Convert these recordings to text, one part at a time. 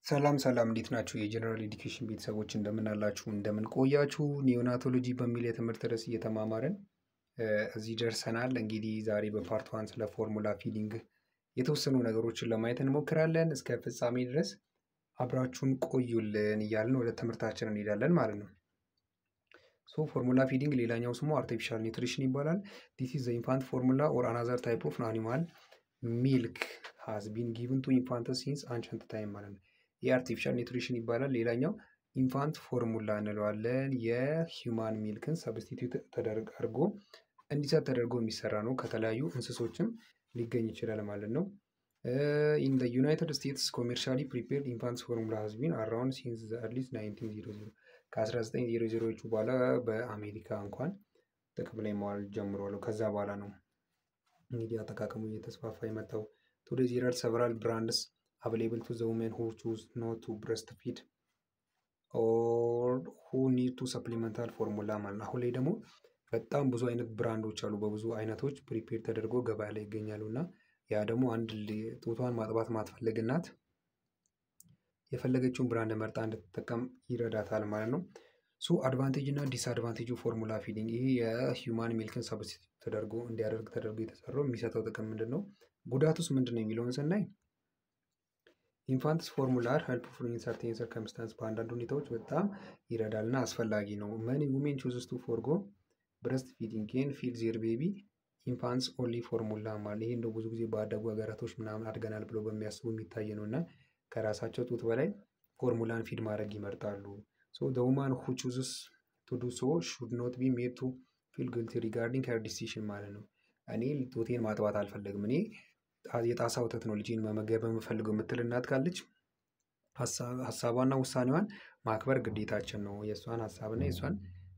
ሰላም ሰላም እንዴት ናችሁ? የጀነራል ኤዱኬሽን ቤተሰቦች እንደምን አላችሁ? እንደምን ቆያችሁ? ኒዮናቶሎጂ በሚል የትምህርት ርዕስ እየተማማርን እዚህ ደርሰናል። እንግዲህ ዛሬ በፓርት ዋን ስለ ፎርሙላ ፊዲንግ የተወሰኑ ነገሮችን ለማየት እንሞክራለን። እስከ ፍጻሜ ድረስ አብራችሁን ቆዩልን እያልን ወደ ትምህርታችን እንሄዳለን ማለት ነው። ሶ ፎርሙላ ፊዲንግ ሌላኛው ስሙ አርቲፊሻል ኒውትሪሽን ይባላል። ዲስ ኢዝ ዘ ኢንፋንት ፎርሙላ ኦር አናዘር ታይፕ ኦፍ አኒማል ሚልክ ሃዝ ቢን ጊቭን ቱ ኢንፋንትስ ሲንስ አንሸንት ታይም ማለት ነው። የአርቲፊሻል ኒውትሪሽን ይባላል። ሌላኛው ኢንፋንት ፎርሙላ እንለዋለን። የሂውማን ሚልክን ሰብስቲቱት አድርጎ እንዲሰጥ ተደርጎ የሚሰራ ነው። ከተለያዩ እንስሶችም ሊገኝ ይችላል ማለት ነው። ኢን ዘ ዩናይትድ ስቴትስ ኮሜርሻሊ ፕሪፔርድ ኢንፋንትስ ፎርሙላ ሃዝ ቢን አራውንድ ሲንስ ዘ አርሊ 1900 ከ1900ዎቹ በኋላ በአሜሪካ እንኳን ጥቅም ላይ መዋል ጀምሯል። ከዛ በኋላ ነው እንግዲህ አጠቃቀሙ እየተስፋፋ የመጣው። ቱዴይ ዜር አር ሰቨራል ብራንድስ available to the women who choose not to breastfeed or who need to supplemental formula ማለት አሁን ላይ ደግሞ በጣም ብዙ አይነት ብራንዶች አሉ። በብዙ አይነቶች ፕሪፔር ተደርጎ ገበያ ላይ ይገኛሉ እና ያ ደግሞ አንድ ጡቷን ማጥባት ማትፈልግ እናት የፈለገችውን ብራንድ መርጣ እንድትጠቀም ይረዳታል ማለት ነው። ሶ አድቫንቴጅ እና ዲስአድቫንቴጁ ፎርሙላ ፊዲንግ ይሄ የሂውማን ሚልክን ሰብስቲቱት ተደርጎ እንዲያደርግ ተደርጎ የተሰራው የሚሰጠው ጥቅም ምንድን ነው? ጉዳቱስ ምንድን ነው የሚለውን ስናይ ኢንፋንትስ ፎርሙላር ሄልፕፉል ኢን ሰርቴን ሰርከምስታንስ በአንዳንድ ሁኔታዎች በጣም ይረዳልና አስፈላጊ ነው። መኒ ውሜን ቹዝስ ቱ ፎርጎ ብረስት ፊዲንግ ኤንድ ፊድ ዜር ቤቢ ኢንፋንትስ ኦንሊ ፎርሙላ ማለት ይሄ እንደው ብዙ ጊዜ በአደጉ ሀገራቶች ምናምን አድገናል ብለው በሚያስቡ የሚታይ ነው እና ከራሳቸው ጡት በላይ ፎርሙላን ፊድ ማድረግ ይመርጣሉ። ሶ ዘ ውማን ሁ ቹዝስ ቱ ዱ ሶ ሹድ ኖት ቢ ሜድ ቱ ፊል ግልቲ ሪጋርዲንግ ሄር ዲሲሽን ማለት ነው። እኔ ጡቴን ማጥባት አልፈልግም፣ እኔ የጣሳ ወተት ነው ልጄን መመገብ የምፈልገው የምትል እናት ካለች ሀሳቧና ውሳኔዋን ማክበር ግዴታችን ነው። የእሷን ሀሳብና የእሷን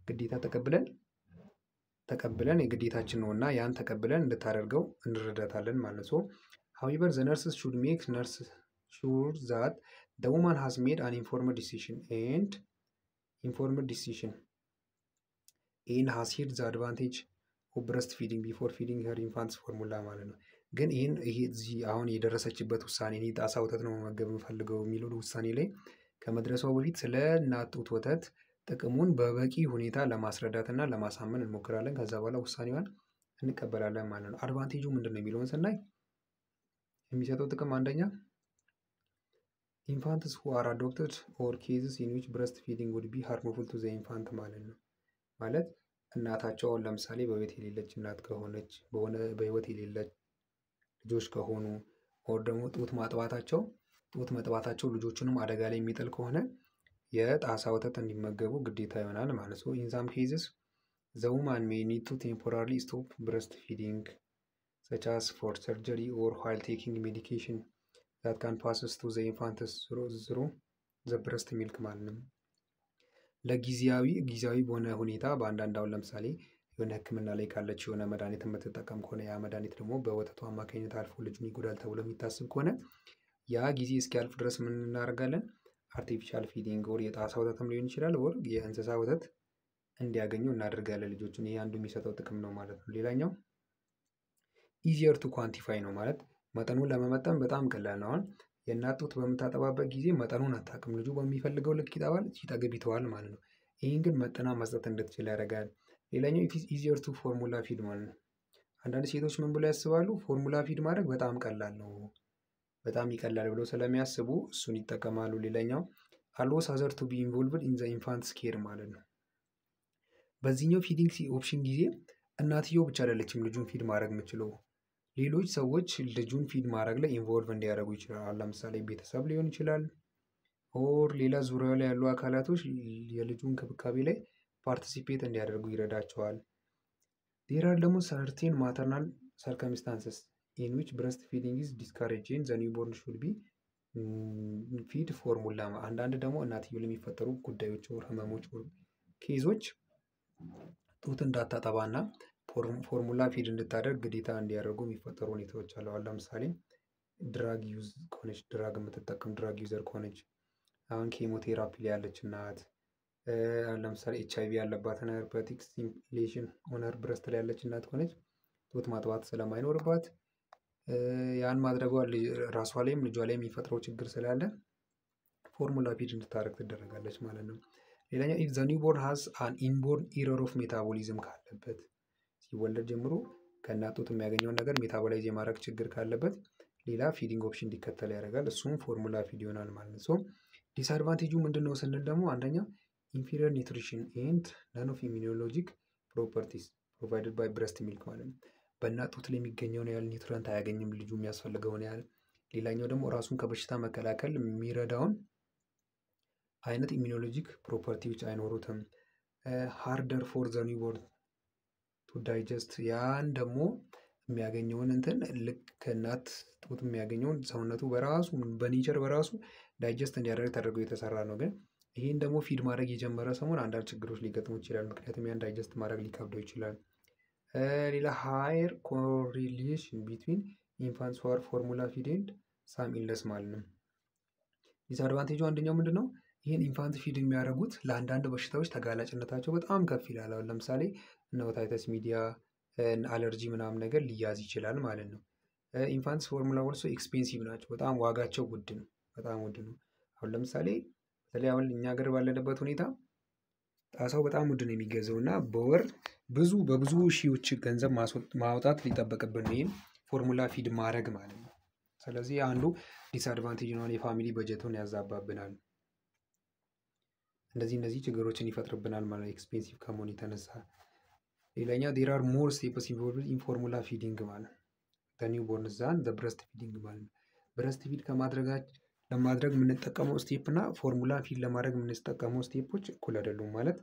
ግዴታ ተቀብለን የግዴታችን ነው እና ያን ተቀብለን እንድታደርገው እንረዳታለን ማለት ነው። however the nurses should make sure that the woman has made an informed decision and has hit the advantage of breastfeeding before feeding her infant's formula ማለት ነው። ግን ይሄ እዚህ አሁን የደረሰችበት ውሳኔ እኔ ጣሳ ወተት ነው መመገብ የምፈልገው የሚለው ውሳኔ ላይ ከመድረሷ በፊት ስለ እናት ጡት ወተት ጥቅሙን በበቂ ሁኔታ ለማስረዳት እና ለማሳመን እንሞክራለን። ከዛ በኋላ ውሳኔዋን እንቀበላለን ማለት ነው። አድቫንቴጁ ምንድን ነው የሚለውን ስናይ የሚሰጠው ጥቅም አንደኛ ኢንፋንትስ who are adopted or cases in which breastfeeding would be harmful to the infant ማለት ነው። ማለት እናታቸው ለምሳሌ በቤት የሌለች እናት ከሆነች በህይወት የሌለች ልጆች ከሆኑ ኦር ደግሞ ጡት መጥባታቸው ልጆቹንም አደጋ ላይ የሚጥል ከሆነ የጣሳ ወተት እንዲመገቡ ግዴታ ይሆናል ማለት ነው። in some cases the woman may need to temporarily stop breastfeeding such as for surgery or while taking medication that can pass to the infant through the breast milk ማለት ነው። ለጊዜያዊ በሆነ ሁኔታ በአንዳንድ አሁን ለምሳሌ የሆነ ሕክምና ላይ ካለች የሆነ መድኃኒት የምትጠቀም ከሆነ ያ መድኃኒት ደግሞ በወተቱ አማካኝነት አልፎ ልጁን ይጎዳል ተብሎ የሚታስብ ከሆነ ያ ጊዜ እስኪያልፍ ድረስ ምን እናደርጋለን? አርቲፊሻል ፊዲንግ ወር የጣሳ ወተትም ሊሆን ይችላል ወር የእንስሳ ወተት እንዲያገኙ እናደርጋለን ልጆቹን። ይሄ አንዱ የሚሰጠው ጥቅም ነው ማለት ነው። ሌላኛው ኢዚየር ቱ ኳንቲፋይ ነው ማለት መጠኑን ለመመጠን በጣም ቀላል ነው። አሁን የእናት ጡት በምታጠባበት ጊዜ መጠኑን አታውቅም። ልጁ በሚፈልገው ልክ ይጠባል፣ ሲጠግብ ይተዋል ማለት ነው። ይህን ግን መጠና መስጠት እንድትችል ያደርጋል። ሌላኛው ኢት ኢዝ ኢዚየር ቱ ፎርሙላ ፊድ ማለት ነው። አንዳንድ ሴቶች ምን ብለው ያስባሉ? ፎርሙላ ፊድ ማድረግ በጣም ቀላል ነው፣ በጣም ይቀላል ብለው ስለሚያስቡ እሱን ይጠቀማሉ። ሌላኛው አልሎስ አዘር ቱ ቢ ኢንቮልቭድ ኢን ዘ ኢንፋንትስ ኬር ማለት ነው። በዚህኛው ፊዲንግ ኦፕሽን ጊዜ እናትየው ብቻ አይደለችም ልጁን ፊድ ማድረግ የምችለው፣ ሌሎች ሰዎች ልጁን ፊድ ማድረግ ላይ ኢንቮልቭ እንዲያደርጉ ይችላል። ለምሳሌ ቤተሰብ ሊሆን ይችላል ኦር ሌላ ዙሪያው ላይ ያሉ አካላቶች የልጁ እንክብካቤ ላይ ፓርቲሲፔት እንዲያደርጉ ይረዳቸዋል። ዴር አር ደግሞ ሰርቴን ማተርናል ሰርከምስታንስስ ኢን ዊች ብረስት ፊዲንግ ኢዝ ዲስካሬጅን ዘ ኒውቦርን ሹድ ቢ ፊድ ፎርሙላ። አንዳንድ ደግሞ እናትየው ለሚፈጠሩ ጉዳዮች ወር ህመሞች ወር ኬዞች ጡት እንዳታጠባና ፎርሙላ ፊድ እንድታደርግ ግዴታ እንዲያደርጉ የሚፈጠሩ ሁኔታዎች አሉ። ለምሳሌ ድራግ የምትጠቀም ድራግ ዩዘር ከሆነች፣ አሁን ኬሞቴራፒ ላይ ያለች እናት፣ ለምሳሌ ኤችአይቪ ያለባትን ሄርፐቲክ ስቲሙሌሽን ኦነር ብረስት ላይ ያለች እናት ከሆነች ጡት ማጥባት ስለማይኖርባት ያን ማድረጓ ራሷ ላይም ልጇ ላይ የሚፈጥረው ችግር ስላለ ፎርሙላ ፊድ እንድታደርግ ትደረጋለች ማለት ነው። ሌላኛው ኢፍ ዘ ኒውቦርን ሃዝ አን ኢንቦርን ኢረር ኦፍ ሜታቦሊዝም ካለበት ሲወለድ ጀምሮ ከእናት ጡት የሚያገኘውን ነገር ሜታቦላይዝ የማድረግ ችግር ካለበት ሌላ ፊዲንግ ኦፕሽን እንዲከተል ያደርጋል። እሱም ፎርሙላ ፊድ ይሆናል ማለት ነው። ሶ ዲስአድቫንቴጁ ምንድን ነው ስንል ደግሞ አንደኛ ኢንፌሪየር ኒውትሪሽን ኤንድ ነን ኦፍ ኢሚኖሎጂክ ፕሮፐርቲስ ፕሮቫይደድ ባይ ብረስት ሚልክ ማለት ነው። በእናት ጡት ላይ የሚገኘውን ያህል ኒውትረንት አያገኝም ልጁ የሚያስፈልገውን ያህል። ሌላኛው ደግሞ ራሱን ከበሽታ መከላከል የሚረዳውን አይነት ኢሚኖሎጂክ ፕሮፐርቲዎች አይኖሩትም። ሃርደር ፎር ዘ ኒውቦርን ቱ ዳይጀስት ያን ደግሞ የሚያገኘውን እንትን ልክ ከእናት ጡት የሚያገኘውን ሰውነቱ በራሱ በኔቸር በራሱ ዳይጀስት እንዲያደርግ ተደርጎ የተሰራ ነው። ግን ይህን ደግሞ ፊድ ማድረግ የጀመረ ሰሞን አንዳንድ ችግሮች ሊገጥሙ ይችላል። ምክንያቱም ያን ዳይጀስት ማድረግ ሊከብደው ይችላል። ሌላ ሃየር ኮሪሌሽን ቢትዊን ኢንፋንትስ ፎር ፎርሙላ ፊድ ኤንድ ሳም ኢልነስ ማለት ነው። ዲስአድቫንቴጁ አንደኛው ምንድን ነው? ይህን ኢንፋንት ፊድ የሚያደርጉት ለአንዳንድ በሽታዎች ተጋላጭነታቸው በጣም ከፍ ይላል። አሁን ለምሳሌ እነ ኦታይተስ ሚዲያ አለርጂ ምናምን ነገር ሊያዝ ይችላል ማለት ነው። ኢንፋንትስ ፎርሙላ ኦልሶ ኤክስፔንሲቭ ናቸው። በጣም ዋጋቸው ውድ ነው። በጣም ውድ ነው። አሁን ለምሳሌ በተለይ አሁን እኛ ሀገር ባለንበት ሁኔታ ጣሳው በጣም ውድ ነው የሚገዛው እና በወር በብዙ ሺዎች ገንዘብ ማውጣት ሊጠበቅብን ነው ይህን ፎርሙላ ፊድ ማድረግ ማለት ነው። ስለዚህ አንዱ ዲስአድቫንቴጅ ነው። የፋሚሊ በጀቱን ያዛባብናል። እነዚህ ችግሮችን ይፈጥርብናል ማለት ነው ኤክስፔንሲቭ ከመሆኑ የተነሳ። ሌላኛው ዴር አር ሞር ስቴፕስ ኢንቮልቭድ ኢን ፎርሙላ ፊዲንግ ማለት ነው ኒውቦርን ዛን ብረስት ፊዲንግ ማለት ነው። ብረስት ፊድ ለማድረግ የምንጠቀመው ስቴፕ እና ፎርሙላ ፊድ ለማድረግ የምንጠቀመው ስቴፖች እኩል አይደሉም ማለት።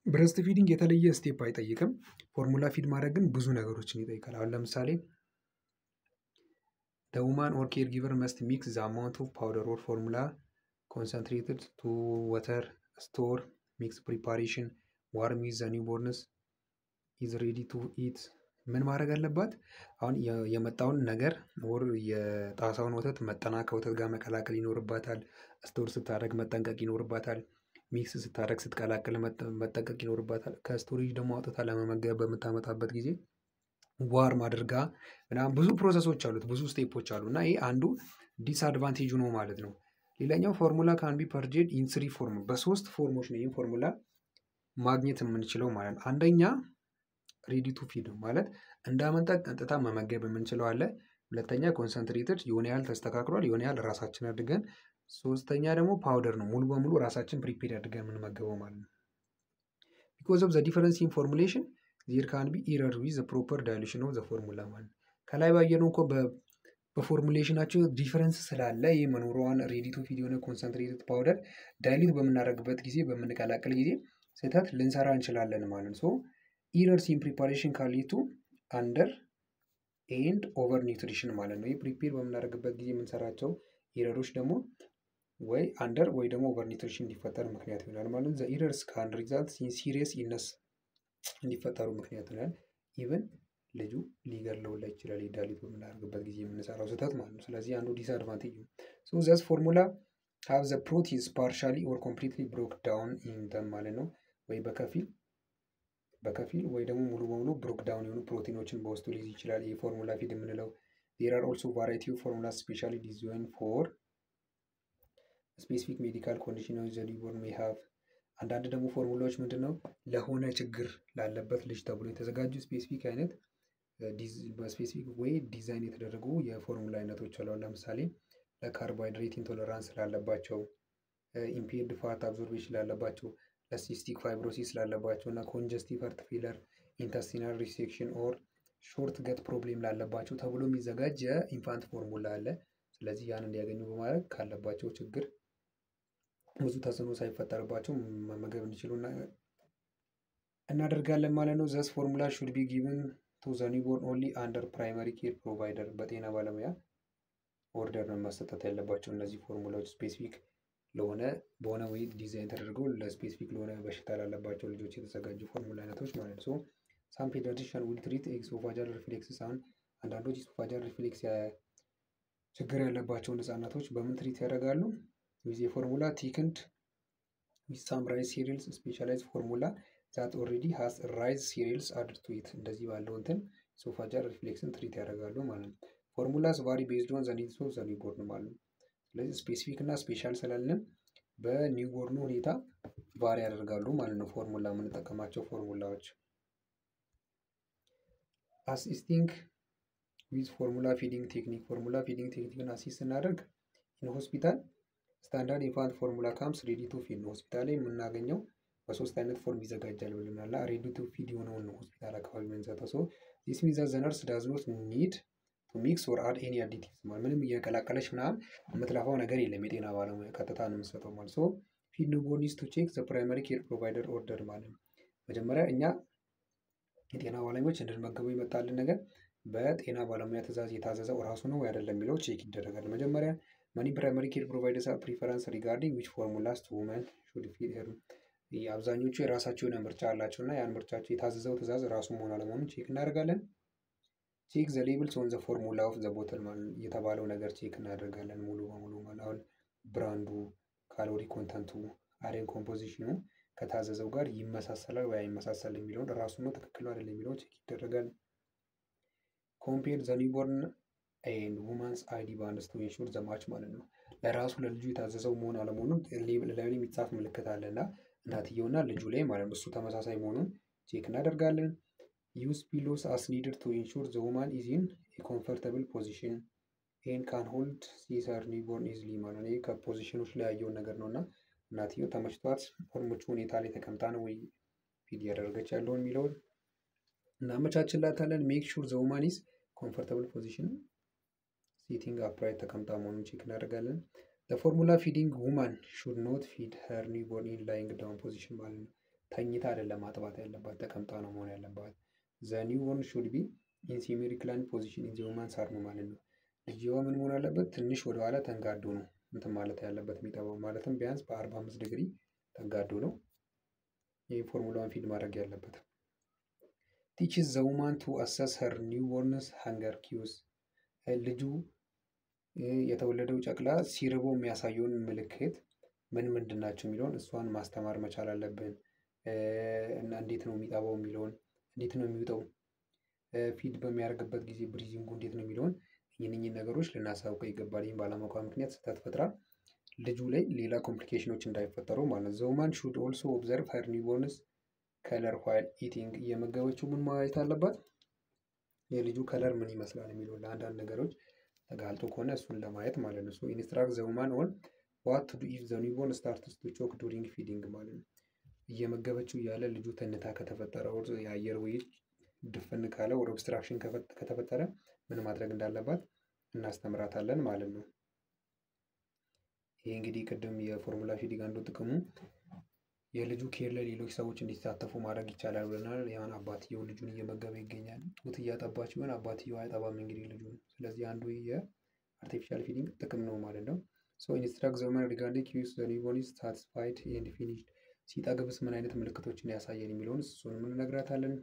ብረስት ፊዲንግ የተለየ ስቴፕ አይጠይቅም። ፎርሙላ ፊድ ማድረግ ግን ብዙ ነገሮችን ይጠይቃል። አሁን ለምሳሌ the woman or caregiver must mix the amount of powder or formula concentrated to water, store, mix preparation, warm with the newborns is ready to eat ምን ማድረግ አለባት? አሁን የመጣውን ነገር ወር የጣሳውን ወተት መጠና ከወተት ጋር መቀላቀል ይኖርባታል። ስቶር ስታደርግ መጠንቀቅ ይኖርባታል። ሚክስ ስታደርግ ስትቀላቅል መጠንቀቅ ይኖርባታል። ከስቶሬጅ ደግሞ አውጥታ ለመመገብ በምታመጣበት ጊዜ ዋርም አድርጋ ምናምን ብዙ ፕሮሰሶች አሉት፣ ብዙ ስቴፖች አሉ እና ይሄ አንዱ ዲስአድቫንቴጁ ነው ማለት ነው። ሌላኛው ፎርሙላ ካን ቢ ፐርቼድ ኢን 3 ፎርም በሶስት ፎርሞች ነው ይህን ፎርሙላ ማግኘት የምንችለው ማለት ነው። አንደኛ ሬዲ ቱ ፊድ ነው ማለት እንዳመጣ ቀጥታ መመገብ የምንችለው አለ። ሁለተኛ ኮንሰንትሬትድ የሆነ ያህል ተስተካክሏል፣ የሆነ ያህል ራሳችን አድርገን። ሶስተኛ ደግሞ ፓውደር ነው ሙሉ በሙሉ ራሳችን ፕሪፔር አድርገን የምንመገበው ማለት ነው። ቢኮዝ ኦፍ ዘ ዲፈረንስ ኢን ፎርሙሌሽን ዜር ካን ቢ ኢረር ዊዝ ዘ ፕሮፐር ዳይሉሽን ኦፍ ዘ ፎርሙላ ማለት ነው። ከላይ ባየነው እኮ በፎርሙሌሽናቸው ዲፈረንስ ስላለ ይህ መኖሯን ሬዲ ቱ ፊድ የሆነ ኮንሰንትሬትድ ፓውደር ዳይሉት በምናደርግበት ጊዜ በምንቀላቀል ጊዜ ስህተት ልንሰራ እንችላለን ማለት ነው። ኢረርስ ኢን ፕሪፓሬሽን ካን ሊድ ቱ አንደር ኤንድ ኦቨር ኒውትሪሽን ማለት ነው። ይህ ፕሪፔር በምናደርግበት ጊዜ የምንሰራቸው ኢረሮች ደግሞ ወይ አንደር ወይ ደግሞ ኦቨር ኒውትሪሽን እንዲፈጠር ምክንያት ይሆናል ማለት ነው። ዘ ኢረርስ ካን ሪዛልት ኢን ሲሪየስ ኢልነስ እንዲፈጠሩ ምክንያት ይሆናል። ኢቨን ልጁ ሊገድለው ላይ ይችላል ዳይሉት በምናደርግበት ጊዜ የምንሰራው ስህተት ማለት ነው። ስለዚህ አንዱ ዲስአድቫንቴጅ ነው። ሶ ዘስ ፎርሙላ ሃቭ ዘ ፕሮቲንስ ፓርሻሊ ኦር ኮምፕሊትሊ ብሮክ ዳውን ኢን ደም ማለት ነው። ወይ በከፊል ወይ ደግሞ ሙሉ በሙሉ ብሮክ ዳውን የሆኑ ፕሮቲኖችን በውስጡ ሊይዝ ይችላል ይህ ፎርሙላ ፊድ የምንለው። ዜር አር ኦልሶ ቫራይቲ ኦፍ ፎርሙላ ስፔሻሊ ዲዛይን ፎር ስፔሲፊክ ሜዲካል ኮንዲሽኖች ዘ ኒውቦርን ሜይ ሃቭ። አንዳንድ ደግሞ ፎርሙላዎች ምንድን ነው ለሆነ ችግር ላለበት ልጅ ተብሎ የተዘጋጁ ስፔሲፊክ አይነት በስፔሲፊክ ወይ ዲዛይን የተደረጉ የፎርሙላ አይነቶች አሉ። ለምሳሌ ለካርቦሃይድሬት ኢንቶለራንስ ላለባቸው፣ ኢምፔርድ ፋት አብዞርቤሽን ላለባቸው፣ ለሲስቲክ ፋይብሮሲስ ላለባቸው እና ኮንጀስቲቭ ሃርት ፌለር፣ ኢንተስቲናል ሪሴክሽን ኦር ሾርት ገት ፕሮብሌም ላለባቸው ተብሎ የሚዘጋጅ የኢንፋንት ፎርሙላ አለ። ስለዚህ ያን እንዲያገኙ በማድረግ ካለባቸው ችግር ብዙ ተጽዕኖ ሳይፈጠርባቸው መመገብ እንዲችሉ እናደርጋለን ማለት ነው። ዘስ ፎርሙላ ሹድ ቢ ጊቭን ቱ ዘ ኒውቦርን ኦንሊ አንደር ፕራይመሪ ኬር ፕሮቫይደር በጤና ባለሙያ ኦርደር ነው ማሰጠት ያለባቸው። እነዚህ ፎርሙላዎች ስፔሲፊክ በሆነ ወይ ዲዛይን ተደርገው ለስፔሲፊክ ለሆነ በሽታ ላለባቸው ልጆች የተዘጋጁ ፎርሙላ አይነቶች ማለት ነው። ሳም ፔዲያትሪሽያን ዊል ትሪት ኤሶፋጃል ሪፍሌክስስ። አሁን አንዳንዶች ኤሶፋጃል ሪፍሌክስ ችግር ያለባቸውን ህጻናቶች በምን ትሪት ያደርጋሉ? ዊዝ የፎርሙላ ቲክንድ ዊዝ ሳም ራይዝ ሲሪልስ ስፔሻላይዝ ፎርሙላ ዛት ኦልሬዲ ሃዝ ራይዝ ሲሪልስ አድድ ቱ ኢት። እንደዚህ ባለው እንትን ኤሶፋጃል ሪፍሌክስን ትሪት ያደርጋሉ ማለት ነው። ፎርሙላስ ቫሪ ቤዝድ ኦን ዘ ኒድስ ኦፍ ዘ ኒውቦርን ማለት ነው። ስለዚህ ስፔሲፊክ እና ስፔሻል ስላለን በኒውቦርኑ ሁኔታ ቫሪ ያደርጋሉ ማለት ነው። ፎርሙላ የምንጠቀማቸው ፎርሙላዎች አሲስቲንግ ዊዝ ፎርሙላ ፊዲንግ ቴክኒክ ፎርሙላ ፊዲንግ ቴክኒክን አሲስት ስናደርግ ኢን ሆስፒታል ስታንዳርድ ኢንፋንት ፎርሙላ ካምስ ሬዲ ቱ ፊድ ነው። ሆስፒታል ላይ የምናገኘው በሶስት አይነት ፎርም ይዘጋጃል ብለናል። ሬዲ ቱ ፊድ የሆነውን ነው ሆስፒታል አካባቢ የምንሰጠው። ሶ ዲስ ሚንስ ዘ ነርስ ዳዝ ኖት ኒድ ቱ ሚክስ ኦር አድ ኤኒ አዲቲቭስ ማለት ምንም እየቀላቀለች ምናምን የምትለፋው ነገር የለም። የጤና ባለሙያ ቀጥታ ነው የምንሰጠው ማለት። ሶ ፊድ ኒውቦርን ኢዝ ቱ ቼክ ዘ ፕራይመሪ ኬር ፕሮቫይደር ኦርደር ማለት ነው። መጀመሪያ እኛ የጤና ባለሙያዎች እንድንመገበው ይመጣልን ነገር በጤና ባለሙያ ትእዛዝ የታዘዘው ራሱ ነው አይደለም የሚለው ቼክ ይደረጋል። መጀመሪያ መኒ ፕራይመሪ ኬር ፕሮቫይደርስ አር ፕሪፈረንስ ሪጋርዲንግ ዊች ፎርሙላስ ቱ ውመን ሹድ ፊድ ሄር። አብዛኞቹ የራሳቸው የሆነ ምርጫ አላቸው እና ያን ምርጫቸው የታዘዘው ትእዛዝ ራሱ መሆን አለመሆኑን ቼክ እናደርጋለን። ቼክ ዘ ሌብልስ ኦን ዘ ፎርሙላ ኦፍ ዘ ቦትል ማለት የተባለው ነገር ቼክ እናደርጋለን ሙሉ በሙሉ ማለት አሁን ብራንዱ፣ ካሎሪ ኮንተንቱ፣ አሬን ኮምፖዚሽኑ ከታዘዘው ጋር ይመሳሰላል ወይ አይመሳሰል የሚለውን ራሱ ነው ትክክል ነው አይደለም የሚለውን ቼክ ይደረጋል። ኮምፔር ዘ ኒውቦርን ኤንድ ውማንስ አይዲ ባንድስ ቱ ኢንሹር ዘ ማች ማለት ነው። ለራሱ ለልጁ የታዘዘው መሆን አለመሆኑን ሌብል ላይ የሚጻፍ ምልክት አለና እናትየውና ልጁ ላይ ማለት ነው እሱ ተመሳሳይ መሆኑን ቼክ እናደርጋለን። ዩዝ ፒሎስ አስ ኒድድ ቱ ኢንሹር ዘ ውማን ኢዝ ኢን ኤ ኮምፎርታብል ፖዚሽን ኤንድ ካን ሆልድ ሂር ኒውቦርን ኢዝሊ ማለት ነው። ከፖዚሽኖች ላይ ያየውን ነገር ነው እና እናትየው ተመችቷት ምቹ ሁኔታ ላይ ተቀምጣ ነው ወይ ፊድ እያደረገች ያለውን የሚለውን እናመቻችላታለን። ሜክ ሹር ዘ ውማን ኢዝ ኮምፎርታብል ፖዚሽን ሲቲንግ አፕራይት ተቀምጣ መሆኑን ቼክ እናደርጋለን። ለፎርሙላ ፊዲንግ ውማን ሹድ ኖት ፊድ ሄር ኒውቦርን ኢን ላይንግ ዳውን ፖዚሽን ማለት ነው። ተኝታ አይደለም ማጥባት ያለባት ተቀምጣ ነው መሆን ያለባት። ዘ ኒውቦርን ሹድ ቢ ኢን ሴሚ ሪክላይንድ ፖዚሽን ኢን ዘ ውማንስ አርም ማለት ነው። ልጅዋ ምን መሆን አለበት? ትንሽ ወደኋላ ተንጋዶ ነው እንትን ማለት ያለበት የሚጠባው ማለትም ቢያንስ በ45 ዲግሪ ተንጋዶ ነው ይህ ፎርሙላውን ፊድ ማድረግ ያለበት። ቲችስ ዘ ውማን ቱ አሰስ ሄር ኒውቦርንስ ሃንገር ኪውስ ልጁ የተወለደው ጨቅላ ሲርበው የሚያሳየውን ምልክት ምን ምንድን ናቸው የሚለውን እሷን ማስተማር መቻል አለብን። እና እንዴት ነው የሚጠባው የሚለውን እንዴት ነው የሚውጠው ፊድ በሚያደርግበት ጊዜ ብሪዚንጉ እንዴት ነው የሚለውን እነኚህን ነገሮች ልናሳውቀው ይገባል። ይህም ባለማወቋ ምክንያት ስህተት ፈጥራ ልጁ ላይ ሌላ ኮምፕሊኬሽኖች እንዳይፈጠሩ ማለት ዘ ውማን ሹድ ኦልሶ ኦብዘርቭ ሄር ኒውቦርንስ ከለር ዋይል ኢቲንግ እየመገበችው ምን ማየት አለባት? የልጁ ከለር ምን ይመስላል የሚለው ለአንዳንድ ነገሮች ተጋልጦ ከሆነ እሱን ለማየት ማለት ነው። ሶ ኢንስትራክት ዘ ውማን ኦን ዋት ቱ ዱ ኢፍ ዘ ኒውቦርን ስታርትስ ቱ ቾክ ዱሪንግ ፊዲንግ ማለት ነው። እየመገበችው እያለ ልጁ ትንታ ከተፈጠረ ወር የአየር ውይይት ድፍን ካለ ወር ኦብስትራክሽን ከተፈጠረ ምን ማድረግ እንዳለባት እናስተምራታለን ማለት ነው። ይሄ እንግዲህ ቅድም የፎርሙላ ፊዲንግ አንዱ ጥቅሙ የልጁ ኬር ላይ ሌሎች ሰዎች እንዲሳተፉ ማድረግ ይቻላል ብለናል። ያን አባትየው ልጁን እየመገበ ይገኛል። ጡት እያጠባች ቢሆን አባትየው አይጠባም እንግዲህ ልጁን። ስለዚህ አንዱ የአርቲፊሻል ፊዲንግ ጥቅም ነው ማለት ነው። ሶ ኢንስትራክት ዘ ውማን ሪጋርዲንግ ኪውስ ዘ ኒውቦርን ኢዝ ሳቲስፋይድ ኤንድ ፊኒሽድ ሲጠግብስ ምን አይነት ምልክቶችን ያሳየን የሚለውን እሱንም እንነግራታለን።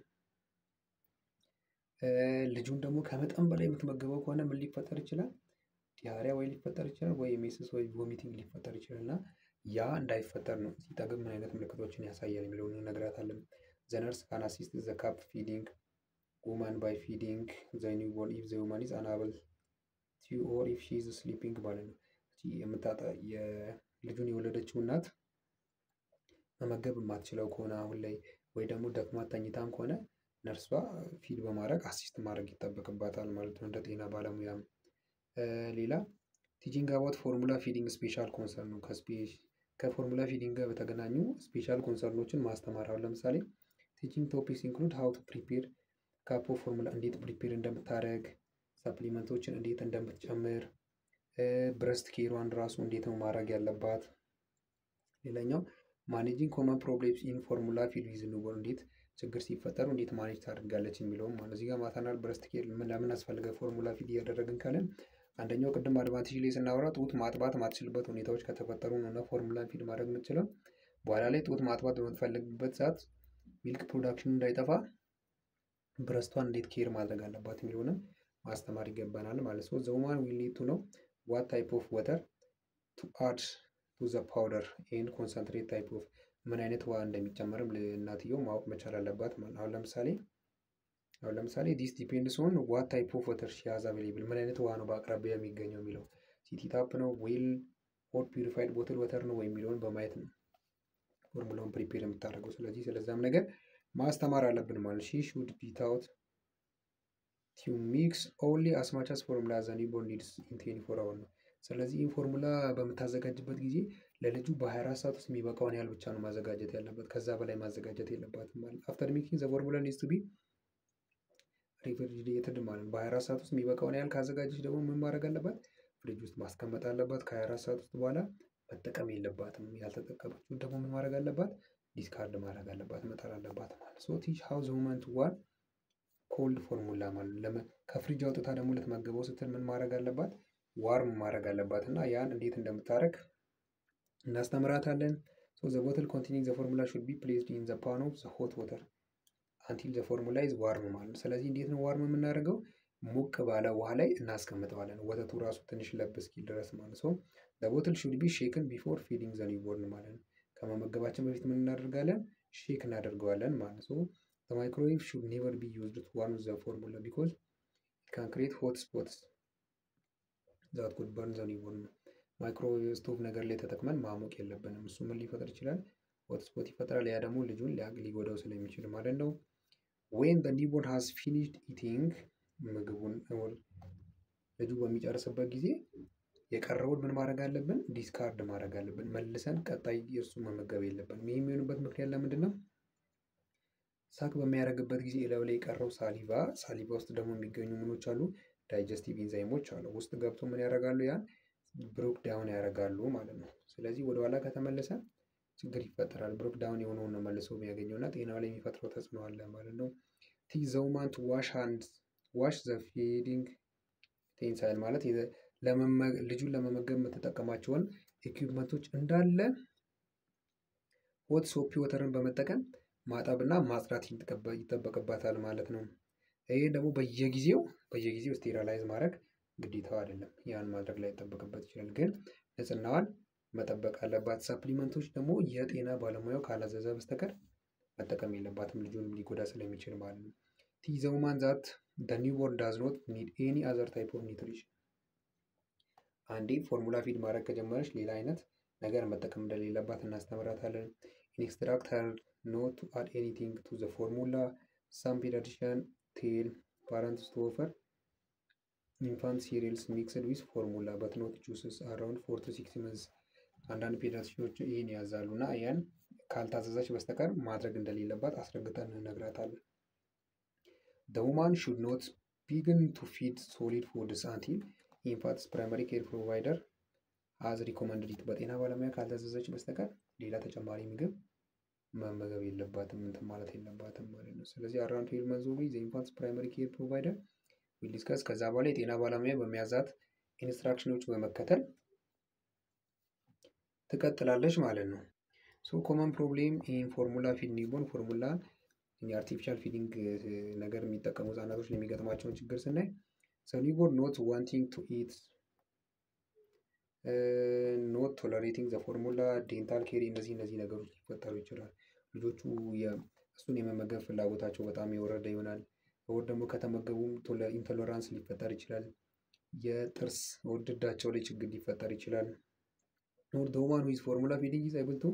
ልጁን ደግሞ ከመጠን በላይ የምትመገበው ከሆነ ምን ሊፈጠር ይችላል? ዲያሪያ ወይ ሊፈጠር ይችላል ወይ ሜስስ ወይ ቮሚቲንግ ሊፈጠር ይችላል እና ያ እንዳይፈጠር ነው ሲጠግብ ምን አይነት ምልክቶችን ያሳያል የሚለውን እንነግራታለን። ዘ ነርስ ካን አሲስት ዘ ካፕ ፊዲንግ ውማን ባይ ፊዲንግ ዘ ኒውቦርን ኢፍ ዘ ውማን ኢዝ አንአብል ቱ ኦር ኢፍ ሺ ኢዝ ስሊፒንግ ማለት ነው። የልጁን የወለደችው እናት መመገብ የማትችለው ከሆነ አሁን ላይ ወይ ደግሞ ደክሟት ተኝታም ከሆነ ነርሷ ፊድ በማድረግ አሲስት ማድረግ ይጠበቅባታል ማለት ነው እንደ ጤና ባለሙያም። ሌላ ቲቺንግ አባውት ፎርሙላ ፊዲንግ ስፔሻል ኮንሰርን ነው። ከፎርሙላ ፊዲንግ ጋር በተገናኙ ስፔሻል ኮንሰርኖችን ማስተማር። አሁን ለምሳሌ ቲቺንግ ቶፒክስ ኢንክሉድ ሃው ቱ ፕሪፔር ካፕ ኦፍ ፎርሙላ እንዴት ፕሪፔር እንደምታደርግ፣ ሰፕሊመንቶችን እንዴት እንደምትጨምር፣ ብረስት ኬሯን ራሱ እንዴት ነው ማድረግ ያለባት። ሌላኛው ማኔጂንግ ኮመን ፕሮብሌምስ ኢን ፎርሙላ ፊድ ዊዝ ኒውቦርን እንዴት ችግር ሲፈጠሩ እንዴት ማኔጅ ታደርጋለች የሚለውም ማለት እዚህ ጋር ማተርናል ብረስት ኬር ለምን አስፈልገ ፎርሙላ ፊድ እያደረግን ካለን አንደኛው ቅድም አድቫንቴጅ ላይ ስናወራ ጡት ማጥባት ማትችልበት ሁኔታዎች ከተፈጠሩ ነው እና ፎርሙላ ፊድ ማድረግ የምትችለው። በኋላ ላይ ጡት ማጥባት በምትፈልግበት ሰዓት ሚልክ ፕሮዳክሽን እንዳይጠፋ ብረስቷን እንዴት ኬር ማድረግ አለባት የሚለውንም ማስተማር ይገባናል ማለት ነው። ዘ ውማን ዊል ኒድ ቱ ኖው ዋት ታይፕ ኦፍ ወተር ቱ አድ ቱ ዘ ፓውደር ኤንድ ኮንሰንትሬት ታይፕ ኦፍ ምን አይነት ውሃ እንደሚጨመርም እናትየው ማወቅ መቻል አለባት ማለት ነው። አሁን ለምሳሌ ዲስ ዲፔንድስ ኦን ዋት ታይፕ ኦፍ ወተር ሺ ሃዝ አቬሌብል ምን አይነት ውሃ ነው በአቅራቢያ የሚገኘው የሚለው ሲቲ ታፕ ነው ዌል ሆት ፒውሪፋይድ ቦትል ወተር ነው የሚለውን በማየት ነው ፎርሙላውን ፕሪፔር የምታደርገው። ስለዚህ ስለዛም ነገር ማስተማር አለብን ማለት ሺ ሹድ ቢ ታውት ቱ ሚክስ ኦንሊ አስ ማች አስ ፎርሙላ ዘ ኒውቦርን ኒድስ ኢን 24 አወር ነው። ስለዚህ ይህ ፎርሙላ በምታዘጋጅበት ጊዜ ለልጁ በ24 ሰዓት ውስጥ የሚበቃውን ያህል ብቻ ነው ማዘጋጀት ያለበት። ከዛ በላይ ማዘጋጀት የለባትም ማለት። አፍተር ሚኪንግ ዘ ፎርሙላ ኒድስ ቱ ቢ ሪፍሪጅሬትድ ማለት ነው። በ24 ሰዓት ውስጥ የሚበቃውን ያህል ካዘጋጀች ደግሞ ምን ማድረግ አለባት? ፍሪጅ ውስጥ ማስቀመጥ አለባት። ከ24 ሰዓት ውስጥ በኋላ መጠቀም የለባትም። ያልተጠቀመችውን ደግሞ ምን ማድረግ አለባት? ዲስካርድ ማድረግ አለባት፣ መጣል አለባት ማለት። ሶ ቲች ሃው ዘ ውመን ቱ ዋን ኮልድ ፎርሙላ ማለት ከፍሪጅ አውጥታ ደግሞ ልትመገበው ስትል ምን ማድረግ አለባት? ዋርም ማድረግ አለባት እና ያን እንዴት እንደምታደርግ እናስተምራታለን። ሶ ዘ ቦትል ኮንቴኒንግ ዘ ፎርሙላ ሹድ ቢ ፕሌስድ ኢን ዘ ፓን ኦፍ ዘ ሆት ወተር አንቲል ዘ ፎርሙላ ኢዝ ዋርም ማለት ነው። ስለዚህ እንዴት ነው ዋርም የምናደርገው? ሞቅ ባለ ውሃ ላይ እናስቀምጠዋለን፣ ወተቱ ራሱ ትንሽ ለብ እስኪል ድረስ ማለት ነው። ዘ ቦትል ሹድ ቢ ሼክን ቢፎር ፊዲንግ ዘ ኒውቦርን ማለት ነው። ከመመገባችን በፊት ምን እናደርጋለን? ሼክ እናደርገዋለን ማለት ነው። ዘ ማይክሮዌቭ ሹድ ኔቨር ቢ ዩዝድ ቱ ዋርም ዘ ፎርሙላ ቢኮዝ ኢት ካን ክሬት ሆት ስፖትስ ዛት ኩድ በርን ዘ ኒውቦርን። ማይክሮዌቭ ስቶቭ ነገር ላይ ተጠቅመን ማሞቅ የለብንም። እሱ ምን ሊፈጥር ይችላል? ሆት ስፖት ይፈጥራል። ያ ደግሞ ልጁን ሊጎዳው ስለሚችል ማለት ነው። ዌን ዘ ኒውቦርን ሃዝ ፊኒሽድ ኢቲንግ ምግቡን ልጁ በሚጨርስበት ጊዜ የቀረውን ምን ማድረግ አለብን? ዲስካርድ ማድረግ አለብን። መልሰን ቀጣይ የእርሱ መመገብ የለብንም። ይህ የሚሆንበት ምክንያት ለምንድን ነው? ሳክ በሚያደርግበት ጊዜ እላዩ ላይ የቀረው ሳሊቫ ውስጥ ደግሞ የሚገኙ ምኖች አሉ፣ ዳይጀስቲቭ ኢንዛይሞች አሉ። ውስጥ ገብቶ ምን ያደርጋሉ? ያን ብሮክ ዳውን ያደርጋሉ ማለት ነው። ስለዚህ ወደኋላ ከተመለሰ ችግር ይፈጠራል። ብሮክ ዳውን የሆነውን ነው መልሶ የሚያገኘው እና ጤናው ላይ የሚፈጥረው ተጽዕኖ አለ ማለት ነው። ቲች ዘ ውማን ቱ ዋሽ ዘ ፊዲንግ ዩቴንሳይል ማለት ልጁን ለመመገብ የምትጠቀማቸውን ኢኩዊፕመንቶች እንዳለ ሆት ሶፒ ወተርን በመጠቀም ማጠብና ማጽዳት ይጠበቅባታል ማለት ነው። ይሄ ደግሞ በየጊዜው ስቴራላይዝ ማድረግ ግዴታው አይደለም። ያን ማድረግ ላይ ይጠበቅበት ይችላል፣ ግን ንጽህናዋን መጠበቅ አለባት። ሰፕሊመንቶች ደግሞ የጤና ባለሙያው ካላዘዘ በስተቀር መጠቀም የለባትም፣ ልጁን ሊጎዳ ስለሚችል ማለት ነው። ቲች ዘ ውማን ዛት ዘ ኒውቦርን ዳዝ ኖት ኒድ ኤኒ አዘር ታይፕ ኦፍ ኒውትሪሽን። አንዴ ፎርሙላ ፊድ ማድረግ ከጀመረች ሌላ አይነት ነገር መጠቀም እንደሌለባት እናስተምራታለን። ኢንስትራክት ሄር ኖት ቱ አድ ኤኒቲንግ ቱ ዘ ፎርሙላ። ሳም ፔዲያትሪሽያን ቴል ፓረንትስ ቱ ኦፈር ኢንፋንት ሲሪየልስ ሚክስድ ዊዝ ፎርሙላ በት ኖት ጁስስ አራውንድ 4 to 6 months። አንዳንድ ፔዲያትሪሽኖች ይህን ያዛሉ እና ያን ካልታዘዘች በስተቀር ማድረግ እንደሌለባት አስረግጠን እንነግራታለን። The woman should not begin to feed solid foods until infant's primary care provider has recommended it። በጤና ባለሙያ ካልታዘዘች በስተቀር ሌላ ተጨማሪ ምግብ መመገብ የለባትም፣ እንትን ማለት የለባትም ማለት ነው። ስለዚህ around 12 months old the infant's primary care provider will discuss። ከዛ በኋላ የጤና ባለሙያ በሚያዛት ኢንስትራክሽኖች በመከተል ትቀጥላለች ማለት ነው። ሶ ኮመን ፕሮብሌም ኢን ፎርሙላ ፊድ ኒውቦርን ፎርሙላ የአርቲፊሻል ፊዲንግ ነገር የሚጠቀሙ ህጻናቶች የሚገጥማቸውን ችግር ስናይ ሰ ኒውቦርን ኖት ዋንቲንግ ቱ ኢት ኖት ቶለሬቲንግ ዘ ፎርሙላ ዴንታል ኬሪ እነዚህ ነገሮች ሊፈጠሩ ይችላል። ልጆቹ እሱን የመመገብ ፍላጎታቸው በጣም የወረደ ይሆናል። ወር ደግሞ ከተመገቡም ኢንቶለራንስ ሊፈጠር ይችላል። የጥርስ ወድዳቸው ላይ ችግር ሊፈጠር ይችላል። ኖር ዘ ውማን ሁ ኢዝ ፎርሙላ ፊዲንግ ኢዝ ኤብል ቱ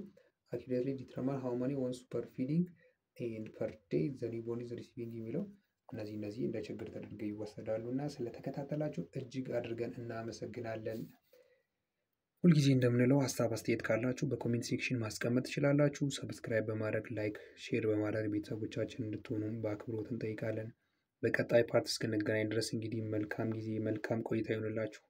አኪዩሬትሊ ዲተርማይን ሃው ማኒ ዋንስ ፐር ፊዲንግ ኤንድ ፐር ዴይ ዘ ኒውቦርን ኢዝ ሪሲቪንግ የሚለው እነዚህ እንደ ችግር ተደርገው ይወሰዳሉ። እና ስለተከታተላችሁ እጅግ አድርገን እናመሰግናለን። ሁልጊዜ እንደምንለው ሀሳብ አስተያየት ካላችሁ በኮሜንት ሴክሽን ማስቀመጥ ትችላላችሁ። ሰብስክራይብ በማድረግ ላይክ፣ ሼር በማድረግ ቤተሰቦቻችን እንድትሆኑ በአክብሮት እንጠይቃለን። በቀጣይ ፓርት እስክንገናኝ ድረስ እንግዲህ መልካም ጊዜ፣ መልካም ቆይታ ይሆንላችሁ።